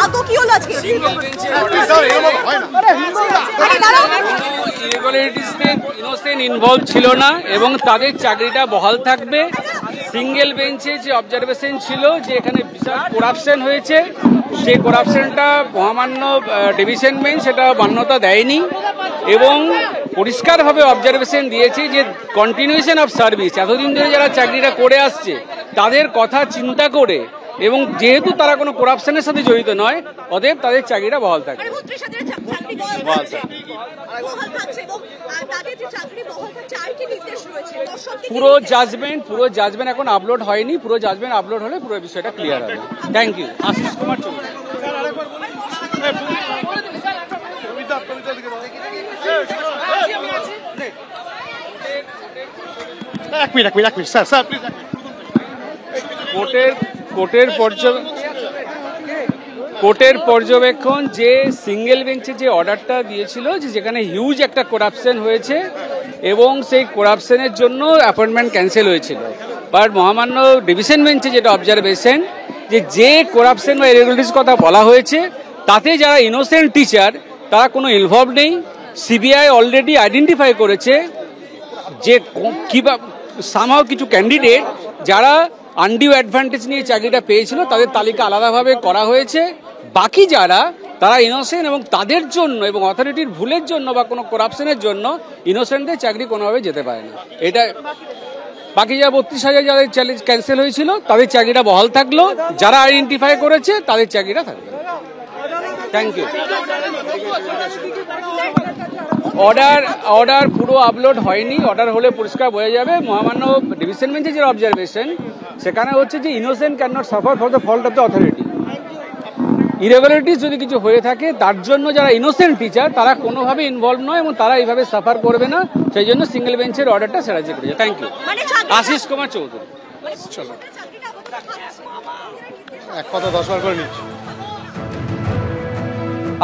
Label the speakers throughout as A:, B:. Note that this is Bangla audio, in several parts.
A: আদৌ কি হলো আজকে?
B: সিঙ্গেল বেঞ্চের ইরেগুলারিটিসে ইনোসেন্ট ইনভলভ ছিল না এবং তাদের চাকরিটা বহাল থাকবে। সিঙ্গেল বেঞ্চে যে অবজারভেশন ছিল যে এখানে বিশাল করাপশন হয়েছে, সেই করাপশনটা মহামান্য ডিভিশন বেঞ্চ সেটা মান্যতা দেয়নি এবং পরিষ্কারভাবে অবজারভেশন দিয়েছে যে কন্টিনিউশন অফ সার্ভিস, এতদিন ধরে যারা চাকরিটা করে আসছে তাদের কথা চিন্তা করে এবং যেহেতু তারা কোনো করাপশনের সাথে জড়িত নয়, অতএব তাদের চাকরিটা বহাল থাকবে। পুরো জাজমেন্ট এখন আপলোড হয়নি, পুরো জাজমেন্ট আপলোড হলে পুরো বিষয়টা ক্লিয়ার হবে। Thank you. আশিস কুমার চৌধুরী। কোর্টের পর্যবেক্ষণ যে সিঙ্গেল বেঞ্চে যে অর্ডারটা দিয়েছিল যে যেখানে হিউজ একটা করাপশন হয়েছে এবং সেই করাপশনের জন্য অ্যাপয়েন্টমেন্ট ক্যান্সেল হয়েছিল, বাট মহামান্য ডিভিশন বেঞ্চে যেটা অবজারভেশন যে করাপশন বা ইরেগুলারিটিস কথা বলা হয়েছে তাতে যারা ইনোসেন্ট টিচার তারা কোনো ইনভলভ নেই। সিবিআই অলরেডি আইডেন্টিফাই করেছে যে কিভাবে সামহাও কিছু ক্যান্ডিডেট যারা আনডিউ অ্যাডভান্টেজ নিয়ে চাকরিটা পেয়েছিল তাদের তালিকা আলাদাভাবে করা হয়েছে। বাকি যারা তারা ইনোসেন্ট এবং তাদের জন্য এবং অথরিটির ভুলের জন্য বা কোনো করাপশনের জন্য ইনোসেন্টদের চাকরি কোনোভাবে যেতে পারে না। এটা বাকি যারা 32,000 যাদের চ্যালেঞ্জ ক্যান্সেল হয়েছিল তাদের চাকরিটা বহাল থাকলো, যারা আইডেন্টিফাই করেছে তাদের চাকরিটা থাকবে। Thank you. অর্ডার পুরো আপলোড হয়নি, অর্ডার হলে পরিষ্কার বোঝা যাবে। মহামান্য ডিভিশন বেঞ্চে যে অবজারভেশন সেখানে হচ্ছে যে innocent can not suffer for the fault of the authority. Irregularities যদি কিছু হয়ে থাকে তার জন্য যারা ইনোসেন্ট টিচার তারা কোনোভাবে ইনভলভ নয় এবং তারা এইভাবে সাফার করবে না, সেই জন্য সিঙ্গেল বেঞ্চের অর্ডারটা সেরাজি করেছে। Thank you. আশিস কুমার চৌধুরী। চলো
C: এক কথা 10 বার করে নিচ্ছি।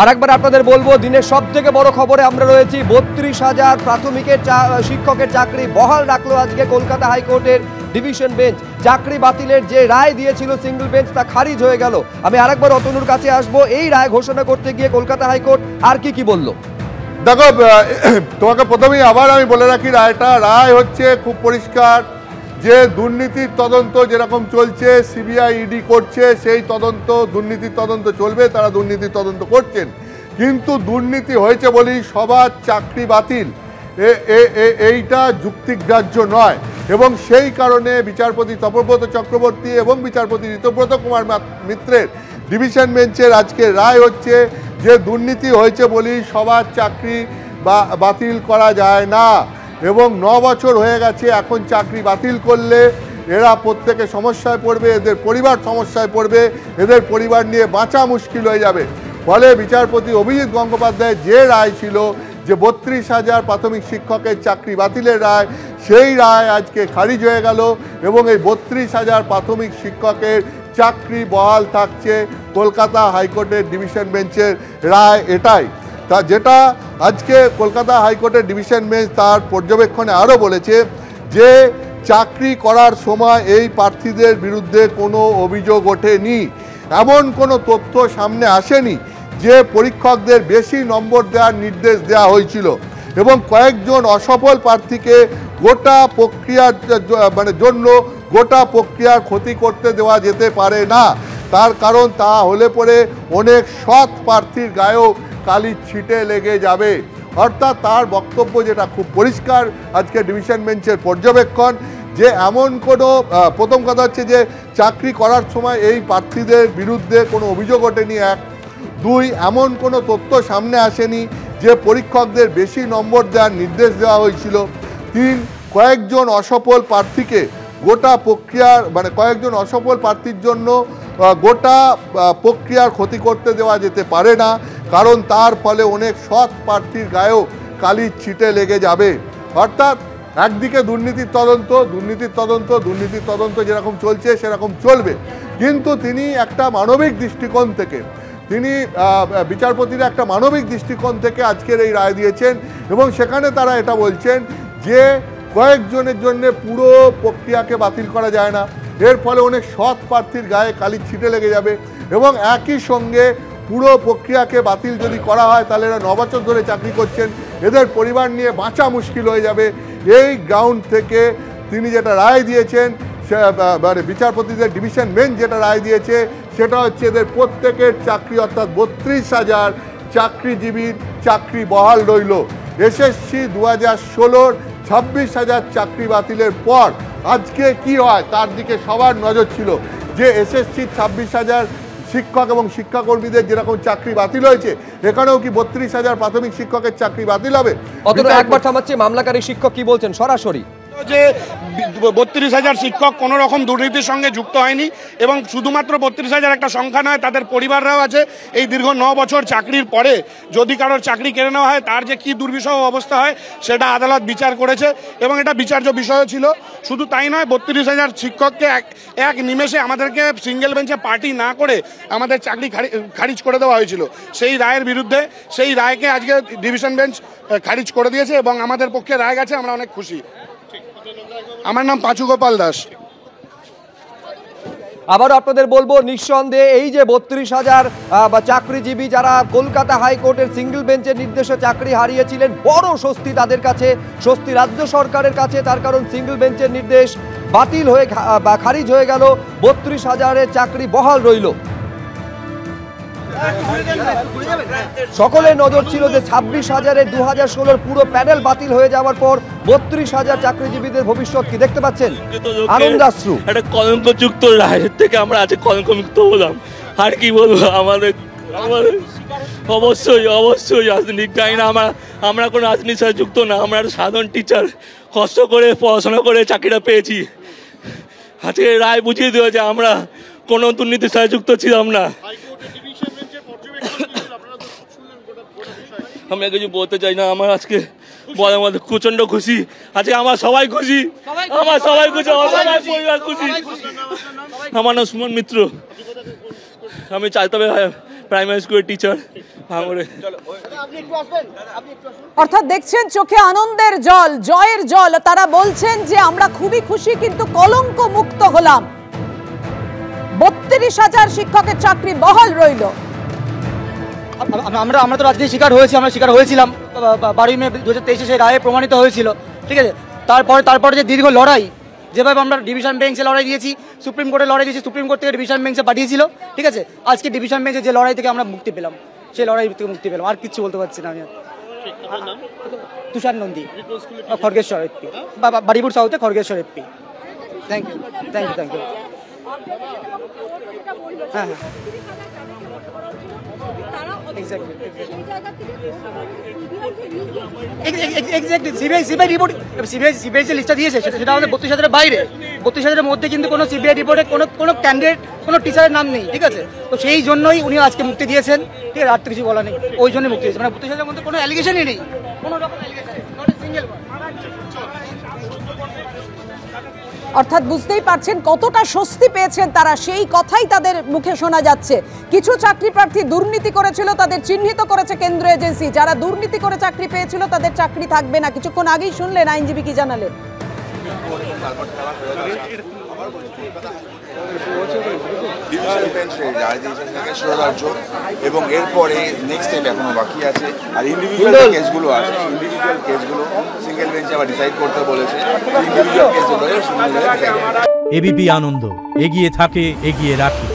D: আর একবার আপনাদের বলবো দিনের সব থেকে বড় খবরে আমরা রয়েছি। 32,000 প্রাথমিকের শিক্ষকের চাকরি বহাল রাখলো আজকে কলকাতা হাইকোর্টের ডিভিশন বেঞ্চ। চাকরি বাতিলের যে রায় দিয়েছিল সিঙ্গেল বেঞ্চ তা খারিজ হয়ে গেল। আমি আরেকবার অতনুর কাছে আসবো, এই রায় ঘোষণা করতে গিয়ে কলকাতা হাইকোর্ট আর কি বললো।
C: দেখো, তোমাকে প্রথমেই আবার আমি বলে রাখি রায় হচ্ছে খুব পরিষ্কার যে দুর্নীতির তদন্ত যেরকম চলছে, সিবিআই ইডি করছে, সেই তদন্ত দুর্নীতির তদন্ত চলবে, তারা দুর্নীতির তদন্ত করছেন। কিন্তু দুর্নীতি হয়েছে বলেই সবার চাকরি বাতিল এইটা যুক্তিগ্রাহ্য নয় এবং সেই কারণে বিচারপতি তপব্রত চক্রবর্তী এবং বিচারপতি ঋতব্রত কুমার মিত্রের ডিভিশন বেঞ্চের আজকে রায় হচ্ছে যে দুর্নীতি হয়েছে বলেই সবার চাকরি বাতিল করা যায় না এবং 9 বছর হয়ে গেছে। এখন চাকরি বাতিল করলে এরা প্রত্যেকে সমস্যায় পড়বে, এদের পরিবার সমস্যায় পড়বে, এদের পরিবার নিয়ে বাঁচা মুশকিল হয়ে যাবে। ফলে বিচারপতি অভিজিৎ গঙ্গোপাধ্যায়ের যে রায় ছিল যে 32,000 প্রাথমিক শিক্ষকের চাকরি বাতিলের রায়, সেই রায় আজকে খারিজ হয়ে গেল এবং এই 32,000 প্রাথমিক শিক্ষকের চাকরি বহাল থাকছে। কলকাতা হাইকোর্টের ডিভিশন বেঞ্চের রায় এটাই। তা যেটা আজকে কলকাতা হাইকোর্টের ডিভিশন বেঞ্চ তার পর্যবেক্ষণে আরও বলেছে যে চাকরি করার সময় এই প্রার্থীদের বিরুদ্ধে কোনো অভিযোগ ওঠেনি, এমন কোনো তথ্য সামনে আসেনি যে পরীক্ষকদের বেশি নম্বর দেওয়ার নির্দেশ দেওয়া হয়েছিল এবং কয়েকজন অসফল প্রার্থীকে গোটা প্রক্রিয়ার জন্য গোটা প্রক্রিয়ার ক্ষতি করতে দেওয়া যেতে পারে না। তার কারণ তা হলে পরে অনেক সৎ প্রার্থীর গায়েও কালির ছিটে লেগে যাবে। অর্থাৎ তার বক্তব্য যেটা খুব পরিষ্কার আজকে ডিভিশন বেঞ্চের পর্যবেক্ষণ যে এমন কোনো প্রথম কথা হচ্ছে যে চাকরি করার সময় এই প্রার্থীদের বিরুদ্ধে কোনো অভিযোগ ওঠেনি, 1। 2, এমন কোনো তথ্য সামনে আসেনি যে পরীক্ষকদের বেশি নম্বর দেওয়ার নির্দেশ দেওয়া হয়েছিল। 3, কয়েকজন অসফল প্রার্থীকে গোটা প্রক্রিয়ার কয়েকজন অসফল প্রার্থীর জন্য গোটা প্রক্রিয়ার ক্ষতি করতে দেওয়া যেতে পারে না, কারণ তার ফলে অনেক সৎ প্রার্থীর গায়েও কালির ছিটে লেগে যাবে। অর্থাৎ একদিকে দুর্নীতির তদন্ত যেরকম চলছে সেরকম চলবে, কিন্তু তিনি একটা মানবিক দৃষ্টিকোণ থেকে বিচারপতিরা একটা মানবিক দৃষ্টিকোণ থেকে আজকের এই রায় দিয়েছেন এবং সেখানে তারা এটা বলছেন যে কয়েকজনের জন্য পুরো প্রক্রিয়াকে বাতিল করা যায় না। এর ফলে অনেক সৎ প্রার্থীর গায়ে কালির ছিটে লেগে যাবে এবং একই সঙ্গে পুরো প্রক্রিয়াকে বাতিল যদি করা হয় তাহলে এরা 9 বছর ধরে চাকরি করছেন, এদের পরিবার নিয়ে বাঁচা মুশকিল হয়ে যাবে। এই গ্রাউন্ড থেকে তিনি যেটা রায় দিয়েছেন, মানে বিচারপতিদের ডিভিশন বেঞ্চ যেটা রায় দিয়েছে সেটা হচ্ছে এদের প্রত্যেকের চাকরি অর্থাৎ 32,000 চাকরিজীবীর চাকরি বহাল রইল। এসএসসি 2016-র 26,000 চাকরি বাতিলের পর আজকে কি হয় তার দিকে সবার নজর ছিল যে এসএসসির 26,000 শিক্ষক এবং শিক্ষাকর্মীদের যেরকম চাকরি বাতিল হয়েছে এখানেও কি 32,000 প্রাথমিক শিক্ষকের চাকরি বাতিল হবে?
D: একবার থামাচ্ছি, মামলাকারী শিক্ষক কি বলছেন সরাসরি
A: যে 32,000 শিক্ষক কোনো রকম দুর্নীতির সঙ্গে যুক্ত হয়নি এবং শুধুমাত্র 32,000 একটা সংখ্যা নয়, তাদের পরিবাররাও আছে। এই দীর্ঘ 9 বছর চাকরির পরে যদি কারোর চাকরি কেড়ে নেওয়া হয় তার যে কী দুর্বিষহ অবস্থা হয় সেটা আদালত বিচার করেছে এবং এটা বিচার্য বিষয়ও ছিল। শুধু তাই নয়, 32,000 শিক্ষককে এক নিমেষে আমাদেরকে সিঙ্গেল বেঞ্চে পার্টি না করে আমাদের চাকরি খারিজ করে দেওয়া হয়েছিল। সেই রায়ের বিরুদ্ধে, সেই রায়কে আজকে ডিভিশন বেঞ্চ খারিজ করে দিয়েছে এবং আমাদের পক্ষে রায় গেছে, আমরা অনেক খুশি। আমার নাম পাঁচু গোপাল দাস।
D: আবার আপনাদের বলবো, নিঃসন্দেহে এই যে 32,000 চাকরিজীবী যারা কলকাতা হাইকোর্টের সিঙ্গেল বেঞ্চের নির্দেশে চাকরি হারিয়েছিলেন, বড় স্বস্তি তাদের কাছে, স্বস্তি রাজ্য সরকারের কাছে। তার কারণ সিঙ্গেল বেঞ্চের নির্দেশ বাতিল হয়ে বা খারিজ হয়ে গেল, 32,000-এর চাকরি বহাল রইল। সকলের নজর ছিল যে 26,000-এর 2016-র পুরো প্যানেল বাতিল হয়ে যাওয়ার পর 32,000 চাকরিজীবীদের ভবিষ্যৎ কি দেখতে পাচ্ছেন? আনন্দাশ্রু।
E: একটা কলঙ্কযুক্ত রায়ের থেকে আমরা আজ কলঙ্কমুক্ত হলাম। আর কি বলবো, আমাদের অবশ্যই রাজনীতি চাই না, আমরা কোনো রাজনীতির সাথে যুক্ত না। আমরা সাধারণ টিচার, কষ্ট করে পড়াশোনা করে চাকরিটা পেয়েছি। আজকে রায় বুঝিয়ে দেওয়া যে আমরা কোনো দুর্নীতির সাথে যুক্ত ছিলাম না। আমি কিছু বলতে চাই না, আমার আজকে বলার মধ্যে প্রচন্ড খুশি। আজকে আমার সবাই খুশি, আমার সবাই খুশি, আমার সবাই পরিবার খুশি। আমার নাম সুমন মিত্র, আমি চাইতবে প্রাইমারি স্কুলের টিচার ভাঙড়ে।
F: অর্থাৎ দেখছেন চোখে আনন্দের জল, জয়ের জল। তারা বলছেন যে আমরা খুবই খুশি, কিন্তু কলঙ্ক মুক্ত হলাম। 32,000 শিক্ষকের চাকরি বহাল রইল।
G: আমরা তো রাজনীতির শিকার হয়েছি, আমরা শিকার হয়েছিলাম 12 মে 2023 সেই রায়ে প্রমাণিত হয়েছিল, ঠিক আছে। তারপরে যে দীর্ঘ লড়াই, যেভাবে আমরা ডিভিশন বেঞ্চে লড়াই দিয়েছি, সুপ্রিম কোর্টে লড়াই দিয়েছি, সুপ্রিম কোর্ট থেকে ডিভিশন বেঞ্চে পাঠিয়েছিল, ঠিক আছে। আজকে ডিভিশন বেঞ্চে যে লড়াই থেকে আমরা মুক্তি পেলাম, সেই লড়াই থেকে মুক্তি পেলাম, আর কিচ্ছু বলতে পারছি না আমি। তুষার নন্দী, খড়গেশ্বর এপি, বাড়িপুর সাউথে খড়গেশ্বর এপি। Thank you. হ্যাঁ, সিবিআই রিপোর্ট, সিবিআই যে লিস্টটা দিয়েছে সেটা আমাদের 32,000-এর বাইরে। 32,000-এর মধ্যে কিন্তু কোনো সিবিআই রিপোর্টে কোনো ক্যান্ডিডেট, কোনো টিচারের নাম নেই, ঠিক আছে। তো সেই জন্যই উনি আজকে মুক্তি দিয়েছেন, ঠিক আছে। আর তো কিছু বলা নেই, ওই জন্যই মুক্তি দিয়েছে। মানে 32,000-এর মধ্যে কোনো অ্যালিগেশনই নেই, কোনো রকম অ্যালিগেশন নেই, নট এ সিঙ্গেল ওয়ান।
F: অর্থাৎ বুঝতেই পারছেন কতটা স্বস্তি পেয়েছেন তারা, সেই কথাই তাদের মুখে শোনা যাচ্ছে। কিছু চাকরি প্রার্থী দুর্নীতি করেছিল, তাদের চিহ্নিত করেছে কেন্দ্র এজেন্সি। যারা দুর্নীতি করে চাকরি পেয়েছিল তাদের চাকরি থাকবে না। কিছুক্ষণ আগেই শুনলেন আইনজীবী কি জানালেন।
H: ডিভিশন বেঞ্চে রায় দিয়েছেন রাজ্য, এবং এরপরে নেক্সট স্টেপ এখনো বাকি আছে। আর ইন্ডিভিজুয়াল কেসগুলো আছে, ইন্ডিভিজুয়াল কেসগুলো সিঙ্গেল বেঞ্চে আবার ডিসাইড করতে বলেছে। ইন্ডিভিজুয়াল কেসগুলো
I: এবিপি আনন্দ, এগিয়ে থাকে, এগিয়ে রাখে।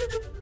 J: Thank you.